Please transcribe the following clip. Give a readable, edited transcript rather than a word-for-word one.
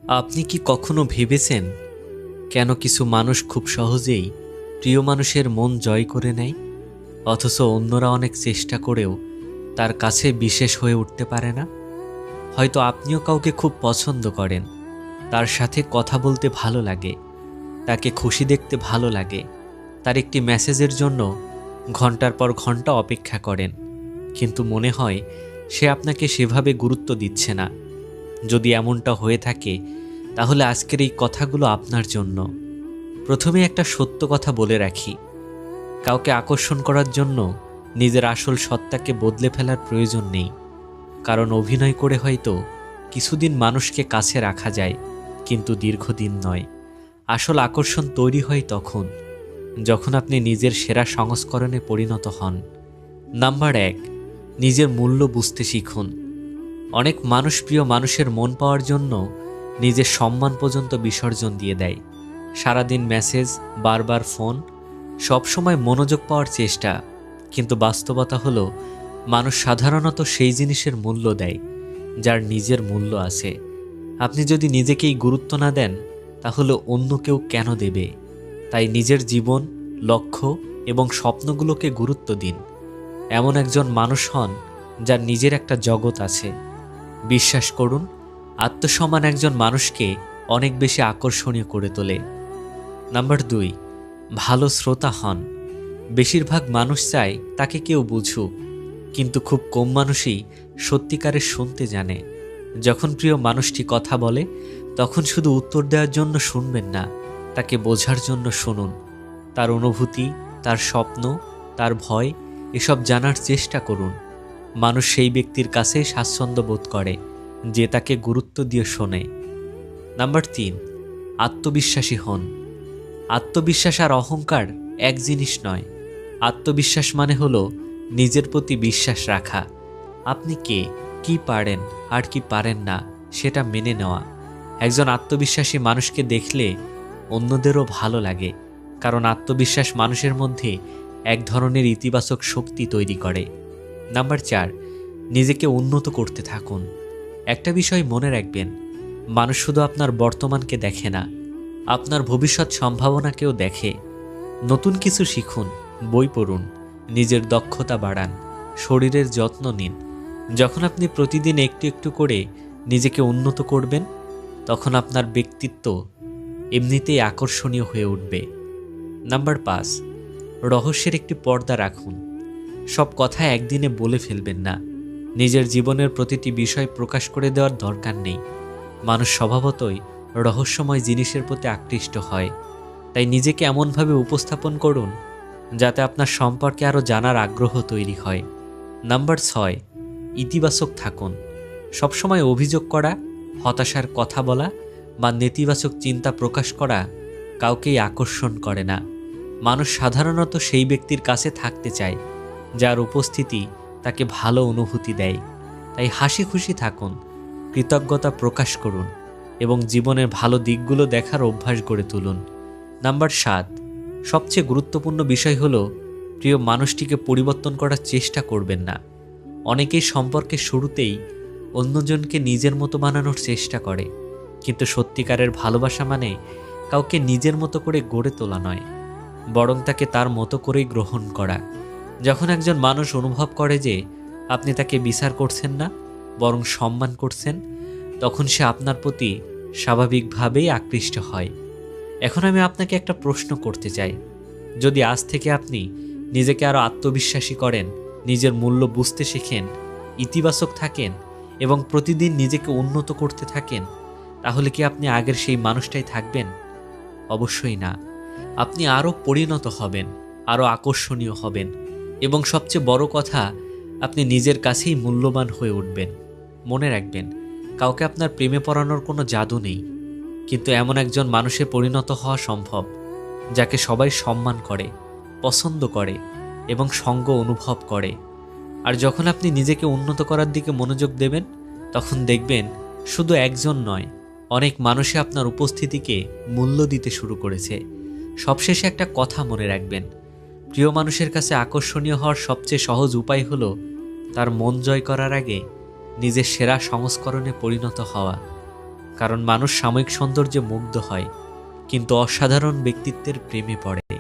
আপনি কি কখনো ভেবেছেন কেন কিছু মানুষ খুব সহজেই প্রিয় মানুষের মন জয় করে নেয়, অথচ অন্যরা অনেক চেষ্টা করেও তার কাছে বিশেষ হয়ে উঠতে পারে না? হয়তো আপনিও কাউকে খুব পছন্দ করেন, তার সাথে কথা বলতে ভালো লাগে, তাকে খুশি দেখতে ভালো লাগে, তার একটি মেসেজের জন্য ঘন্টার পর ঘন্টা অপেক্ষা করেন, কিন্তু মনে হয় সে আপনাকে সেভাবে গুরুত্ব দিচ্ছে না। যদি এমনটা হয়ে থাকে, তাহলে আজকের এই কথাগুলো আপনার জন্য। প্রথমে একটা সত্য কথা বলে রাখি, কাউকে আকর্ষণ করার জন্য নিজের আসল সত্তাকে বদলে ফেলার প্রয়োজন নেই। কারণ অভিনয় করে হয়তো কিছুদিন মানুষকে কাছে রাখা যায়, কিন্তু দীর্ঘদিন নয়। আসল আকর্ষণ তৈরি হয় তখন যখন আপনি নিজের সেরা সংস্করণে পরিণত হন। নাম্বার 1, নিজের মূল্য বুঝতে শিখুন। অনেক মানুষ প্রিয় মানুষের মন পাওয়ার জন্য নিজের সম্মান পর্যন্ত বিসর্জন দিয়ে দেয়। সারাদিন মেসেজ, বারবার ফোন, সবসময় মনোযোগ পাওয়ার চেষ্টা। কিন্তু বাস্তবতা হলো, মানুষ সাধারণত সেই জিনিসের মূল্য দেয় যার নিজের মূল্য আছে। আপনি যদি নিজেকেই গুরুত্ব না দেন, তাহলে অন্য কেউ কেন দেবে? তাই নিজের জীবন, লক্ষ্য এবং স্বপ্নগুলোকে গুরুত্ব দিন। এমন একজন মানুষ হন যার নিজের একটা জগৎ আছে। বিশ্বাস করুন, আত্মসম্মান একজন মানুষকে অনেক বেশি আকর্ষণীয় করে তোলে। নাম্বার 2, ভালো শ্রোতা হন। বেশিরভাগ মানুষ চায় তাকে কেউ বুঝুক, কিন্তু খুব কম মানুষই সত্যিকারের শুনতে জানে। যখন প্রিয় মানুষটি কথা বলে, তখন শুধু উত্তর দেওয়ার জন্য শুনবেন না, তাকে বোঝার জন্য শুনুন। তার অনুভূতি, তার স্বপ্ন, তার ভয়, এসব জানার চেষ্টা করুন। মানুষ সেই ব্যক্তির কাছে স্বাচ্ছন্দ্য বোধ করে যে তাকে গুরুত্ব দিয়ে শোনে। নাম্বার 3, আত্মবিশ্বাসী হন। আত্মবিশ্বাস আর অহংকার এক জিনিস নয়। আত্মবিশ্বাস মানে হলো নিজের প্রতি বিশ্বাস রাখা। আপনি কে, কি পারেন আর কি পারেন না সেটা মেনে নেওয়া। একজন আত্মবিশ্বাসী মানুষকে দেখলে অন্যদেরও ভালো লাগে, কারণ আত্মবিশ্বাস মানুষের মধ্যে এক ধরনের ইতিবাচক শক্তি তৈরি করে। নাম্বার 4, নিজেকে উন্নত করতে থাকুন। একটা বিষয় মনে রাখবেন, মানুষ শুধু আপনার বর্তমানকে দেখে না, আপনার ভবিষ্যৎ সম্ভাবনাকেও দেখে। নতুন কিছু শিখুন, বই পড়ুন, নিজের দক্ষতা বাড়ান, শরীরের যত্ন নিন। যখন আপনি প্রতিদিন একটু একটু করে নিজেকে উন্নত করবেন, তখন আপনার ব্যক্তিত্ব এমনিতেই আকর্ষণীয় হয়ে উঠবে। নাম্বার 5, রহস্যের একটি পর্দা রাখুন। সব কথা একদিনে বলে ফেলবেন না। নিজের জীবনের প্রতিটি বিষয় প্রকাশ করে দেওয়ার দরকার নেই। মানুষ স্বভাবতই রহস্যময় জিনিসের প্রতি আকৃষ্ট হয়। তাই নিজেকে এমনভাবে উপস্থাপন করুন যাতে আপনার সম্পর্কে আরও জানার আগ্রহ তৈরি হয়। নাম্বার 6, ইতিবাচক থাকুন। সবসময় অভিযোগ করা, হতাশার কথা বলা বা নেতিবাচক চিন্তা প্রকাশ করা কাউকেই আকর্ষণ করে না। মানুষ সাধারণত সেই ব্যক্তির কাছে থাকতে চায় যার উপস্থিতি তাকে ভালো অনুভূতি দেয়। তাই হাসি খুশি থাকুন, কৃতজ্ঞতা প্রকাশ করুন এবং জীবনের ভালো দিকগুলো দেখার অভ্যাস গড়ে তুলুন। নাম্বার 7, সবচেয়ে গুরুত্বপূর্ণ বিষয় হলো, প্রিয় মানুষটিকে পরিবর্তন করার চেষ্টা করবেন না। অনেকেই সম্পর্কের শুরুতেই অন্যজনকে নিজের মতো বানানোর চেষ্টা করে, কিন্তু সত্যিকারের ভালোবাসা মানে কাউকে নিজের মতো করে গড়ে তোলা নয়, বরং তাকে তার মতো করেই গ্রহণ করা। যখন একজন মানুষ অনুভব করে যে আপনি তাকে বিচার করছেন না, বরং সম্মান করছেন, তখন সে আপনার প্রতি স্বাভাবিকভাবেই আকৃষ্ট হয়। এখন আমি আপনাকে একটা প্রশ্ন করতে চাই, যদি আজ থেকে আপনি নিজেকে আরও আত্মবিশ্বাসী করেন, নিজের মূল্য বুঝতে শেখেন, ইতিবাচক থাকেন এবং প্রতিদিন নিজেকে উন্নত করতে থাকেন, তাহলে কি আপনি আগের সেই মানুষটাই থাকবেন? অবশ্যই না। আপনি আরও পরিণত হবেন, আরও আকর্ষণীয় হবেন এবং সবচেয়ে বড় কথা, আপনি নিজের কাছেই মূল্যবান হয়ে উঠবেন। মনে রাখবেন, কাউকে আপনার প্রেমে পড়ানোর কোনো জাদু নেই, কিন্তু এমন একজন মানুষে পরিণত হওয়া সম্ভব যাকে সবাই সম্মান করে, পছন্দ করে এবং সঙ্গ অনুভব করে। আর যখন আপনি নিজেকে উন্নত করার দিকে মনোযোগ দেবেন, তখন দেখবেন শুধু একজন নয়, অনেক মানুষই আপনার উপস্থিতিকে মূল্য দিতে শুরু করেছে। সবশেষে একটা কথা মনে রাখবেন, প্রিয় মানুষের কাছে আকর্ষণীয় হওয়ার সবচেয়ে সহজ উপায় হলো তার মন জয় করার আগে নিজের সেরা সংস্করণে পরিণত হওয়া। কারণ মানুষ সাময়িক সৌন্দর্যে মুগ্ধ হয়, কিন্তু অসাধারণ ব্যক্তিত্বের প্রেমে পড়ে।